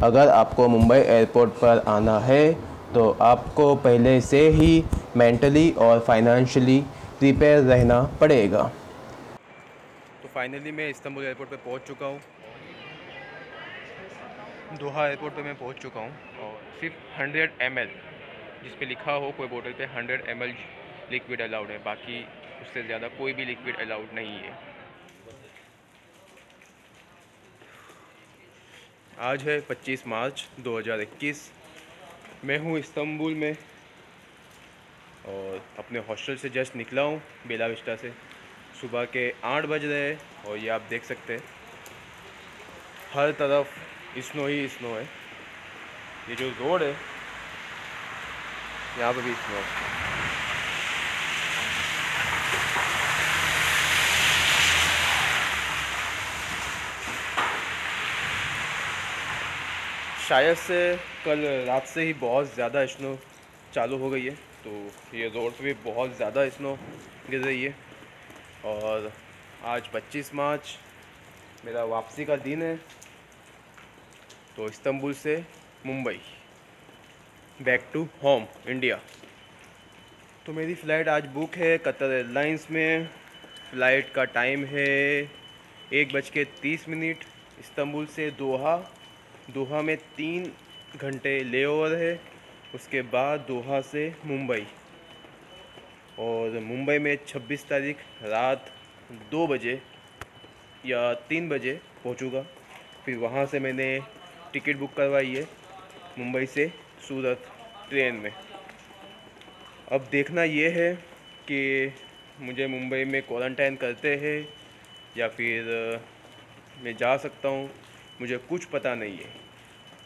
अगर आपको मुंबई एयरपोर्ट पर आना है तो आपको पहले से ही मेंटली और फाइनेंशियली प्रिपेयर रहना पड़ेगा। तो फाइनली मैं इस्तांबुल एयरपोर्ट पे पहुंच चुका हूँ। दोहा एयरपोर्ट पे मैं पहुंच चुका हूँ और सिर्फ 100 ml जिस पे लिखा हो कोई बोतल पे 100 ml लिक्विड अलाउड है, बाकी उससे ज़्यादा कोई भी लिक्विड अलाउड नहीं है। आज है 25 मार्च 2021। मैं हूँ इस्तांबुल में और अपने हॉस्टल से जस्ट निकला हूँ बेला विस्टा से। सुबह के 8 बज रहे हैं और ये आप देख सकते हैं हर तरफ स्नो ही स्नो है। ये जो रोड है यहाँ पे भी स्नो है। शायद से कल रात से ही बहुत ज़्यादा स्नो चालू हो गई है, तो ये रोड पे भी बहुत ज़्यादा स्नो गिर रही है। और आज 25 मार्च मेरा वापसी का दिन है, तो इस्तांबुल से Mumbai back to home India. तो मेरी फ़्लाइट आज बुक है कतर एयरलाइंस में। फ़्लाइट का टाइम है 1:30। इस्तांबुल से दोहा। दोहा में 3 घंटे लेओवर है। उसके बाद दोहा से मुंबई, और मुंबई में 26 तारीख रात 2 बजे या 3 बजे पहुंचूगा। फिर वहां से मैंने टिकट बुक करवाई है मुंबई से सूरत ट्रेन में। अब देखना ये है कि मुझे मुंबई में क्वारंटाइन करते हैं या फिर मैं जा सकता हूँ, मुझे कुछ पता नहीं है।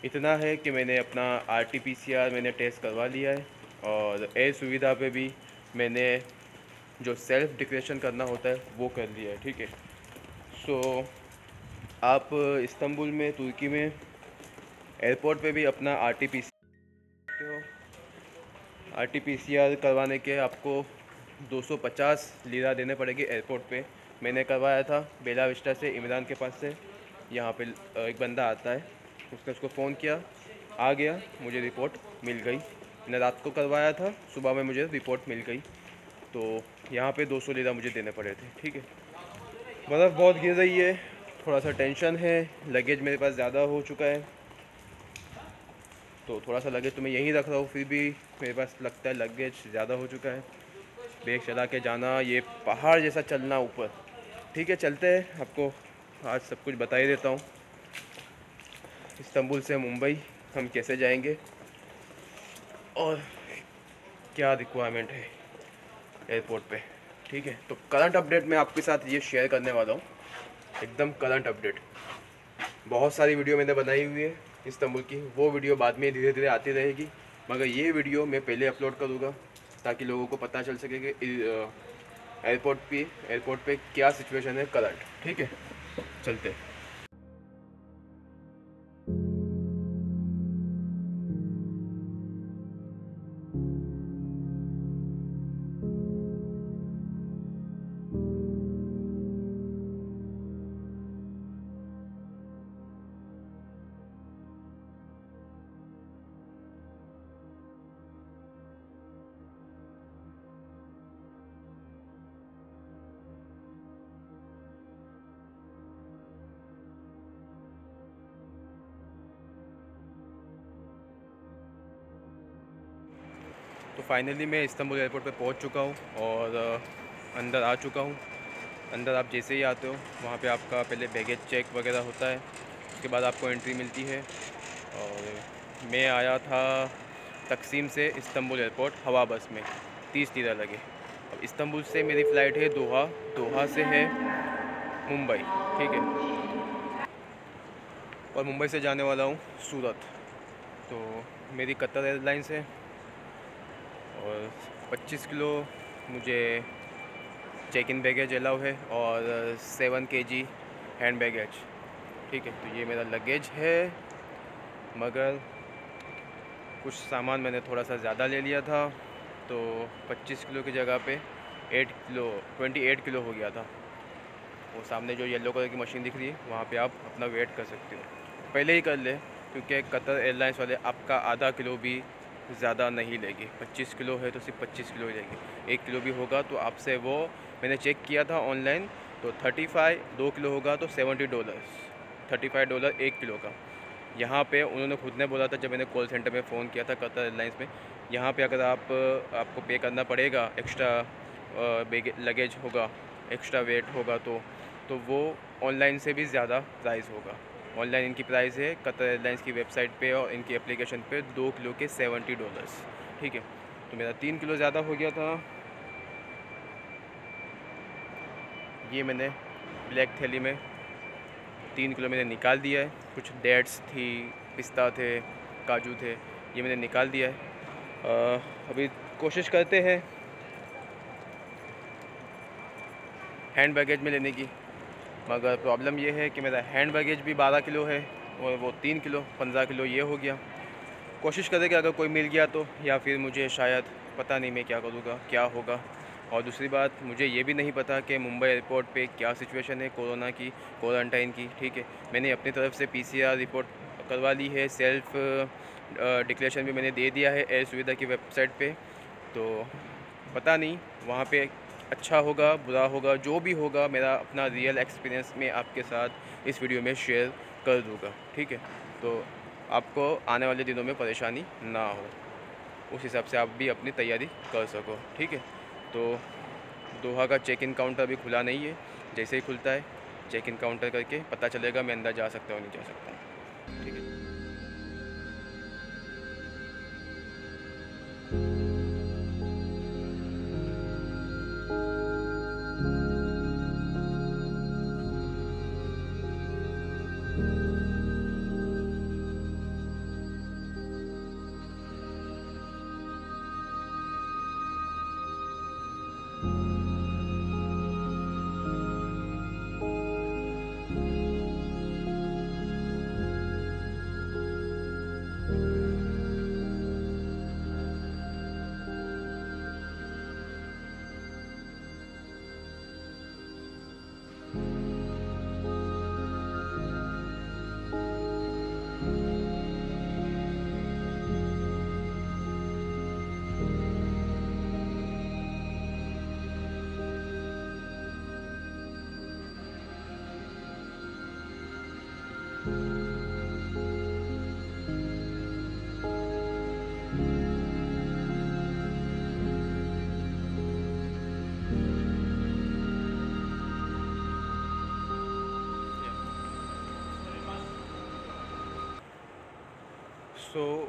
इतना है कि मैंने अपना RT-PCR मैंने टेस्ट करवा लिया है और एयर सुविधा पे भी मैंने जो सेल्फ डिक्लेरेशन करना होता है वो कर लिया है। ठीक है। सो आप इस्तांबुल में तुर्की में एयरपोर्ट पे भी अपना RT-PCR करवाने के आपको 250 लीरा देने पड़ेगी एयरपोर्ट पे। मैंने करवाया था बेला विस्टा से, इमरान के पास से। यहाँ पे एक बंदा आता है, उसने उसको फ़ोन किया, आ गया, मुझे रिपोर्ट मिल गई। मैंने रात को करवाया था, सुबह में मुझे रिपोर्ट मिल गई। तो यहाँ पे 200 लीरा मुझे देने पड़े थे। ठीक है। बर्फ़ बहुत गिर रही है, थोड़ा सा टेंशन है। लगेज मेरे पास ज़्यादा हो चुका है, तो थोड़ा सा लगेज तो मैं यहीं रख रहा हूँ, फिर भी मेरे पास लगता है लगेज ज़्यादा हो चुका है। बैग चला के जाना, ये पहाड़ जैसा चलना ऊपर। ठीक है, चलते हैं, आपको आज सब कुछ बता ही देता हूँ। इस्तांबुल से मुंबई हम कैसे जाएंगे और क्या रिक्वायरमेंट है एयरपोर्ट पे। ठीक है, तो करंट अपडेट मैं आपके साथ ये शेयर करने वाला हूँ, एकदम करंट अपडेट। बहुत सारी वीडियो मैंने बनाई हुई है इस्तांबुल की, वो वीडियो बाद में धीरे धीरे आती रहेगी, मगर ये वीडियो मैं पहले अपलोड करूँगा ताकि लोगों को पता चल सके कि एयरपोर्ट पे क्या सिचुएशन है करंट। ठीक है, चलते हैं। तो फाइनली मैं इस्तांबुल एयरपोर्ट पे पहुंच चुका हूं और अंदर आ चुका हूं। अंदर आप जैसे ही आते हो वहाँ पे आपका पहले बैगेज चेक वगैरह होता है, उसके बाद आपको एंट्री मिलती है। और मैं आया था तकसीम से इस्तांबुल एयरपोर्ट हवा बस में, 30 लिरा लगे। अब इस्तांबुल से मेरी फ़्लाइट है दोहा, दोहा से है मुंबई। ठीक है, और मुंबई से जाने वाला हूँ सूरत। तो मेरी कतर एयरलाइंस है और 25 किलो मुझे चेक इन बैगेज अलाउ है और 7 kg हैंड बैगेज। ठीक है, तो ये मेरा लगेज है, मगर कुछ सामान मैंने थोड़ा सा ज़्यादा ले लिया था, तो 25 किलो की जगह पे 28 किलो हो गया था। वो सामने जो येलो कलर की मशीन दिख रही है वहाँ पे आप अपना वेट कर सकते हो, पहले ही कर ले क्योंकि कतर एयरलाइंस वाले आपका आधा किलो भी ज़्यादा नहीं लेगी। 25 किलो है तो सिर्फ 25 किलो ही लेगी। 1 किलो भी होगा तो आपसे वो, मैंने चेक किया था ऑनलाइन, तो 35, 2 किलो होगा तो $70, $35 1 किलो का। यहाँ पे उन्होंने खुद ने बोला था जब मैंने कॉल सेंटर में फ़ोन किया था कतर एयरलाइंस में, यहाँ पे अगर आपको पे करना पड़ेगा एक्स्ट्रा लगेज होगा, एक्स्ट्रा वेट होगा तो वो ऑनलाइन से भी ज़्यादा प्राइस होगा। ऑनलाइन इनकी प्राइस है कतर एयरलाइंस की वेबसाइट पे और इनकी एप्लीकेशन पे 2 किलो के $70। ठीक है, तो मेरा 3 किलो ज़्यादा हो गया था। ये मैंने ब्लैक थैली में 3 किलो मैंने निकाल दिया है। कुछ डेट्स थी, पिस्ता थे, काजू थे, ये मैंने निकाल दिया है। अभी कोशिश करते हैं हैंड बैगेज में लेने की, मगर प्रॉब्लम ये है कि मेरा हैंड बैगेज भी 12 किलो है और वो 3 किलो, 15 किलो ये हो गया। कोशिश करेंगे अगर कोई मिल गया तो, या फिर मुझे शायद, पता नहीं मैं क्या करूँगा, क्या होगा। और दूसरी बात, मुझे ये भी नहीं पता कि मुंबई एयरपोर्ट पे क्या सिचुएशन है कोरोना की, क्वारंटाइन की। ठीक है, मैंने अपनी तरफ से PCR रिपोर्ट करवा ली है, सेल्फ डिक्लेरेशन भी मैंने दे दिया है एयर सुविधा की वेबसाइट पे। तो पता नहीं वहाँ पे अच्छा होगा बुरा होगा, जो भी होगा मेरा अपना रियल एक्सपीरियंस में आपके साथ इस वीडियो में शेयर कर दूँगा। ठीक है, तो आपको आने वाले दिनों में परेशानी ना हो, उस हिसाब से आप भी अपनी तैयारी कर सको। ठीक है, तो दोहा का चेक इन काउंटर अभी खुला नहीं है, जैसे ही खुलता है चेक इन काउंटर करके पता चलेगा मैं अंदर जा सकता हूँ नहीं जा सकता हूँ। ठीक है।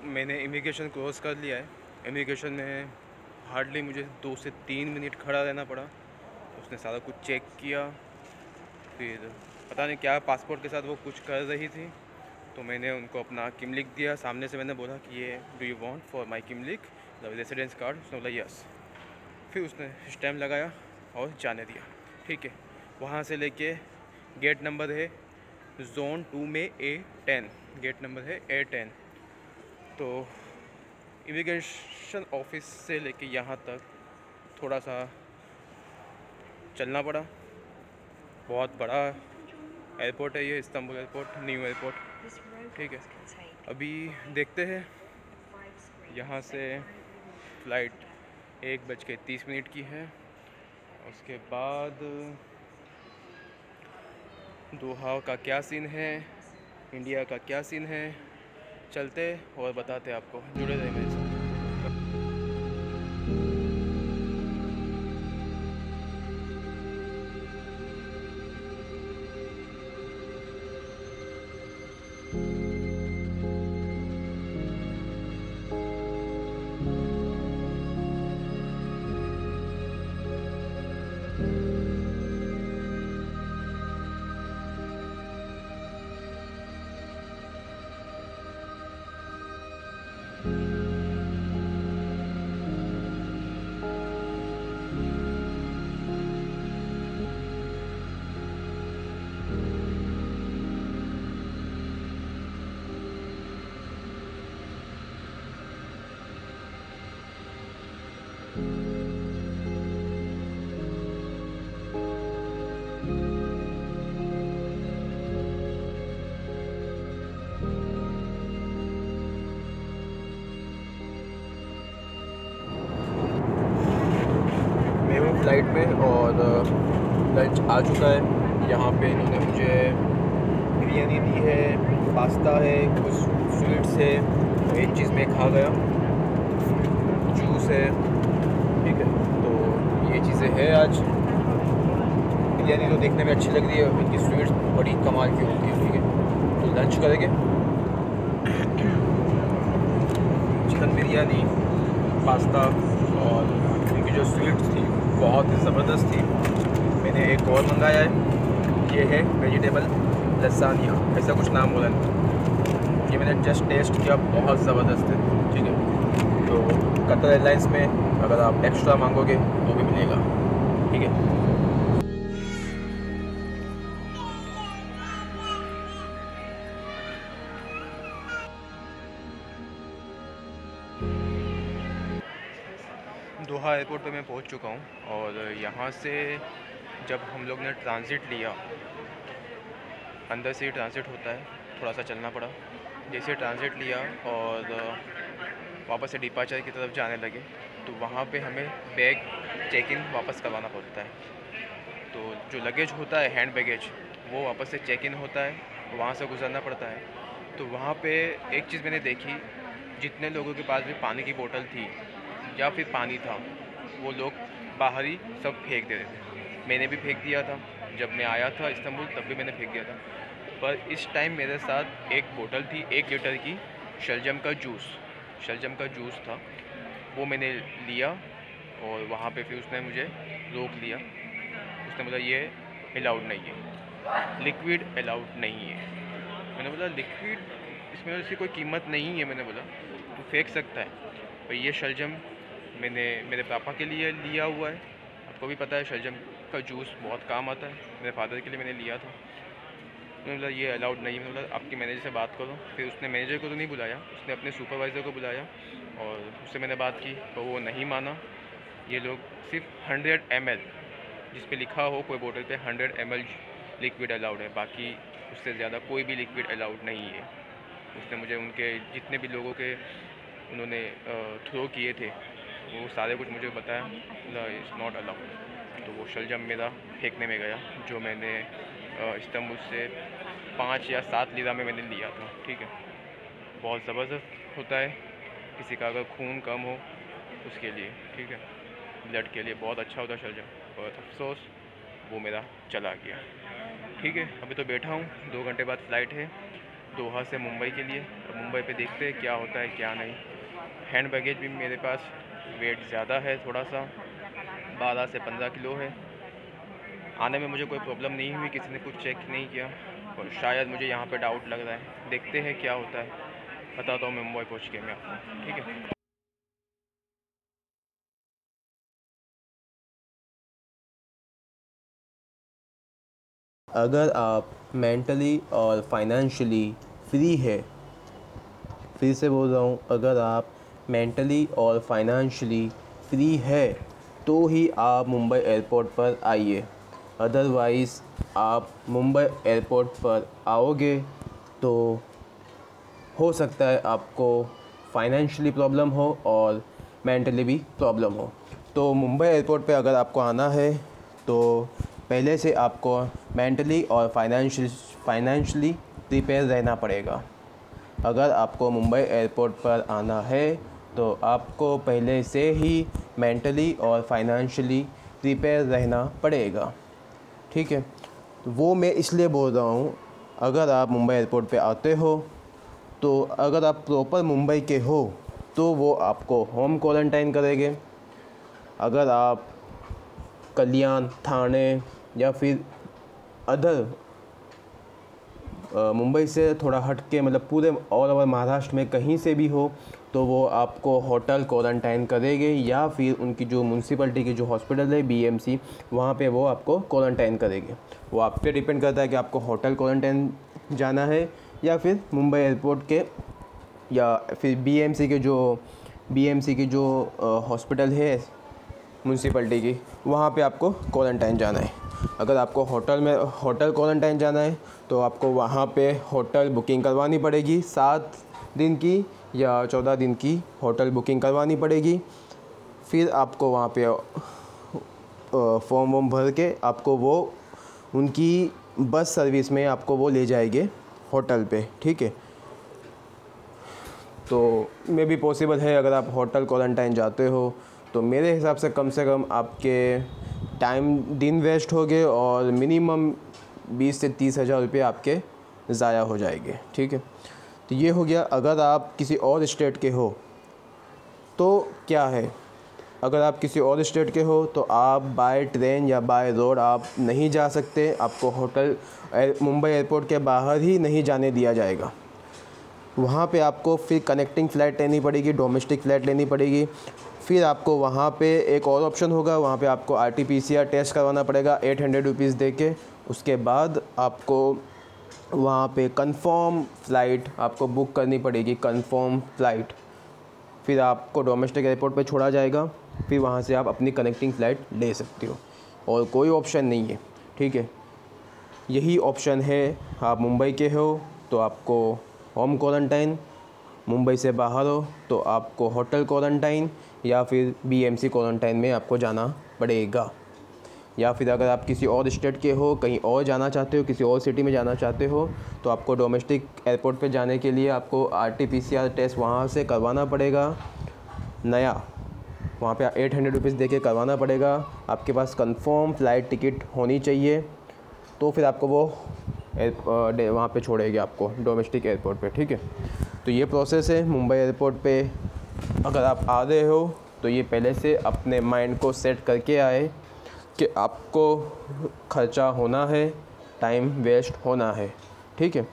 मैंने इमिग्रेशन क्रॉस कर लिया है। इमिग्रेशन में हार्डली मुझे 2 से 3 मिनट खड़ा रहना पड़ा। उसने सारा कुछ चेक किया, फिर पता नहीं क्या पासपोर्ट के साथ वो कुछ कर रही थी, तो मैंने उनको अपना किम लिख दिया। सामने से मैंने बोला कि ये do you want for my kim लिख द रेसिडेंस कार्ड, उसने बोला यस। फिर उसने स्टैम्प लगाया और जाने दिया। ठीक है, वहाँ से लेके गेट नंबर है जोन 2 में A10, गेट नंबर है A10। तो इमिग्रेशन ऑफिस से लेके यहाँ तक थोड़ा सा चलना पड़ा। बहुत बड़ा एयरपोर्ट है ये, इस्तांबुल एयरपोर्ट, न्यू एयरपोर्ट। ठीक है, अभी देखते हैं। यहाँ से फ़्लाइट 1:30 की है। उसके बाद दोहा का क्या सीन है, इंडिया का क्या सीन है, चलते और बताते आपको। जुड़े रहे मेरे साथ। लंच आ चुका है। यहाँ पे इन्होंने मुझे बिरयानी दी है, पास्ता है, कुछ स्वीट्स है, एक चीज़ मैं खा गया, जूस है, ठीक है। तो ये चीज़ें हैं आज। बिरयानी तो देखने में अच्छी लग रही है, इनकी स्वीट्स बड़ी कमाल की होती है, ठीक है। तो लंच करेंगे। चिकन बिरयानी, पास्ता और इनकी जो स्वीट्स थी बहुत ही ज़बरदस्त थी। मैंने एक और मंगाया है, ये है वेजिटेबल लसानिया, ऐसा कुछ नाम बोला है। ये मैंने जस्ट टेस्ट किया, बहुत ज़बरदस्त है, ठीक है। तो कतर एयरलाइंस में अगर आप एक्स्ट्रा मांगोगे तो भी मिलेगा, ठीक है। दोहा एयरपोर्ट पे मैं पहुंच चुका हूं और यहाँ से जब हम लोग ने ट्रांज़िट लिया, अंदर से ही ट्रांज़िट होता है, थोड़ा सा चलना पड़ा। जैसे ट्रांज़िट लिया और वापस से डिपार्चर की तरफ जाने लगे तो वहाँ पे हमें बैग चेक इन वापस करवाना पड़ता है। तो जो लगेज होता है, हैंड बैगेज, वो वापस से चेक इन होता है, वहाँ से गुजरना पड़ता है। तो वहाँ पे एक चीज़ मैंने देखी, जितने लोगों के पास भी पानी की बोतल थी या फिर पानी था, वो लोग बाहर ही सब फेंक दे रहे थे। मैंने भी फेंक दिया था, जब मैं आया था इस्तांबुल तब भी मैंने फेंक दिया था। पर इस टाइम मेरे साथ एक बोतल थी 1 लीटर की, शलजम का जूस था, वो मैंने लिया और वहाँ पे फिर उसने मुझे रोक लिया। उसने बोला ये अलाउड नहीं है, लिक्विड अलाउड नहीं है। मैंने बोला लिक्विड, इसमें इसकी कोई कीमत नहीं है। मैंने बोला तू फेंक सकता है, पर ये शलजम मैंने मेरे पापा के लिए लिया हुआ है। आपको भी पता है शलजम का जूस बहुत काम आता है, मेरे फादर के लिए मैंने लिया था। मैंने बोला ये अलाउड नहीं है। मैंने बोला आपके मैनेजर से बात करो। फिर उसने मैनेजर को तो नहीं बुलाया, उसने अपने सुपरवाइज़र को बुलाया और उससे मैंने बात की, तो वो नहीं माना। ये लोग सिर्फ 100 ml, जिस पे लिखा हो कोई बोतल पे 100 ml लिक्विड अलाउड है, बाकी उससे ज़्यादा कोई भी लिक्विड अलाउड नहीं है। उसने मुझे उनके जितने भी लोगों के उन्होंने थ्रो किए थे वो सारे कुछ मुझे बताया, इज़ नॉट अलाउड। तो वो शलजम मेरा फेंकने में गया, जो मैंने इस्तांबुल से 5 या 7 लीरा में मैंने लिया था, ठीक है। बहुत ज़बरदस्त होता है, किसी का अगर खून कम हो उसके लिए, ठीक है, ब्लड के लिए बहुत अच्छा होता है शलजम। और अफसोस वो मेरा चला गया, ठीक है। अभी तो बैठा हूँ, 2 घंटे बाद फ़्लाइट है दोहा से मुंबई के लिए। अब मुंबई पे देखते हैं क्या होता है क्या नहीं। हैंड बैगेज भी मेरे पास वेट ज़्यादा है, थोड़ा सा 12 से 15 किलो है। आने में मुझे कोई प्रॉब्लम नहीं हुई, किसी ने कुछ चेक नहीं किया, और शायद मुझे यहाँ पे डाउट लग रहा है। देखते हैं क्या होता है, बताता हूँ मैं मुंबई पहुँच के मैं आपको, ठीक है। अगर आप मेंटली और फाइनेंशियली फ्री है, फिर से बोल रहा हूँ, अगर आप मेंटली और फाइनेंशियली फ्री है तो ही आप मुंबई एयरपोर्ट पर आइए। अदरवाइज़ आप मुंबई एयरपोर्ट पर आओगे तो हो सकता है आपको फाइनेंशियली प्रॉब्लम हो और मेंटली भी प्रॉब्लम हो। तो मुंबई एयरपोर्ट पे अगर आपको आना है तो पहले से आपको मेंटली और फाइनेंशियली प्रिपेयर रहना पड़ेगा। अगर आपको मुंबई एयरपोर्ट पर आना है तो आपको पहले से ही मेंटली और फाइनेंशियली प्रिपेयर रहना पड़ेगा, ठीक है। तो वो मैं इसलिए बोल रहा हूँ, अगर आप मुंबई एयरपोर्ट पे आते हो तो अगर आप प्रॉपर मुंबई के हो तो वो आपको होम क्वारंटाइन करेंगे। अगर आप कल्याण, ठाणे या फिर अदर मुंबई से थोड़ा हट के, मतलब पूरे ऑल ओवर महाराष्ट्र में कहीं से भी हो, तो वो आपको होटल क्वारंटाइन करेंगे या फिर उनकी जो म्यूनसिपलिटी की जो हॉस्पिटल है BMC, वहाँ पे वो आपको क्वारंटाइन करेंगे। वो आप पे डिपेंड करता है कि आपको होटल क्वारंटाइन जाना है या फिर मुंबई एयरपोर्ट के या फिर BMC की जो हॉस्पिटल है म्यूनसिपलिटी की, वहाँ पे आपको क्वारंटाइन जाना है। अगर आपको होटल क्वारंटाइन जाना है तो आपको वहाँ पे होटल बुकिंग करवानी पड़ेगी, 7 दिन की या 14 दिन की होटल बुकिंग करवानी पड़ेगी। फिर आपको वहाँ पे फॉर्म वॉर्म भर के आपको वो उनकी बस सर्विस में आपको वो ले जाएंगे होटल पे, ठीक है। तो मे भी पॉसिबल है अगर आप होटल क्वारंटाइन जाते हो तो मेरे हिसाब से कम आपके टाइम दिन वेस्ट हो गए और मिनिमम 20 से 30 हज़ार रुपये आपके ज़ाया हो जाएंगे, ठीक है। तो ये हो गया। अगर आप किसी और स्टेट के हो तो क्या है, अगर आप किसी और स्टेट के हो तो आप बाय ट्रेन या बाय रोड आप नहीं जा सकते। आपको होटल मुंबई एयरपोर्ट के बाहर ही नहीं जाने दिया जाएगा। वहाँ पे आपको फिर कनेक्टिंग फ़्लाइट लेनी पड़ेगी, डोमेस्टिक फ़्लाइट लेनी पड़ेगी। फिर आपको वहाँ पे एक और ऑप्शन होगा, वहाँ पे आपको RT-PCR टेस्ट करवाना पड़ेगा 800 रुपीज़ दे के। उसके बाद आपको वहाँ पे कंफर्म फ़्लाइट आपको बुक करनी पड़ेगी, कंफर्म फ़्लाइट। फिर आपको डोमेस्टिक एयरपोर्ट पे छोड़ा जाएगा, फिर वहाँ से आप अपनी कनेक्टिंग फ़्लाइट ले सकते हो और कोई ऑप्शन नहीं है, ठीक है। यही ऑप्शन है। आप मुंबई के हो तो आपको होम क्वारंटाइन, मुंबई से बाहर हो तो आपको होटल क्वारंटाइन या फिर BMC क्वारंटाइन में आपको जाना पड़ेगा। या फिर अगर आप किसी और स्टेट के हो, कहीं और जाना चाहते हो, किसी और सिटी में जाना चाहते हो तो आपको डोमेस्टिक एयरपोर्ट पे जाने के लिए आपको RT-PCR टेस्ट वहाँ से करवाना पड़ेगा नया। वहाँ पे 800 रुपीज़ दे के करवाना पड़ेगा। आपके पास कंफर्म फ़्लाइट टिकट होनी चाहिए तो फिर आपको वो वहाँ पे छोड़ेगी आपको डोमेस्टिक एयरपोर्ट पे, ठीक है। तो ये प्रोसेस है मुंबई एयरपोर्ट पे। अगर आप आ रहे हो तो ये पहले से अपने माइंड को सेट करके आए कि आपको ख़र्चा होना है, टाइम वेस्ट होना है, ठीक है।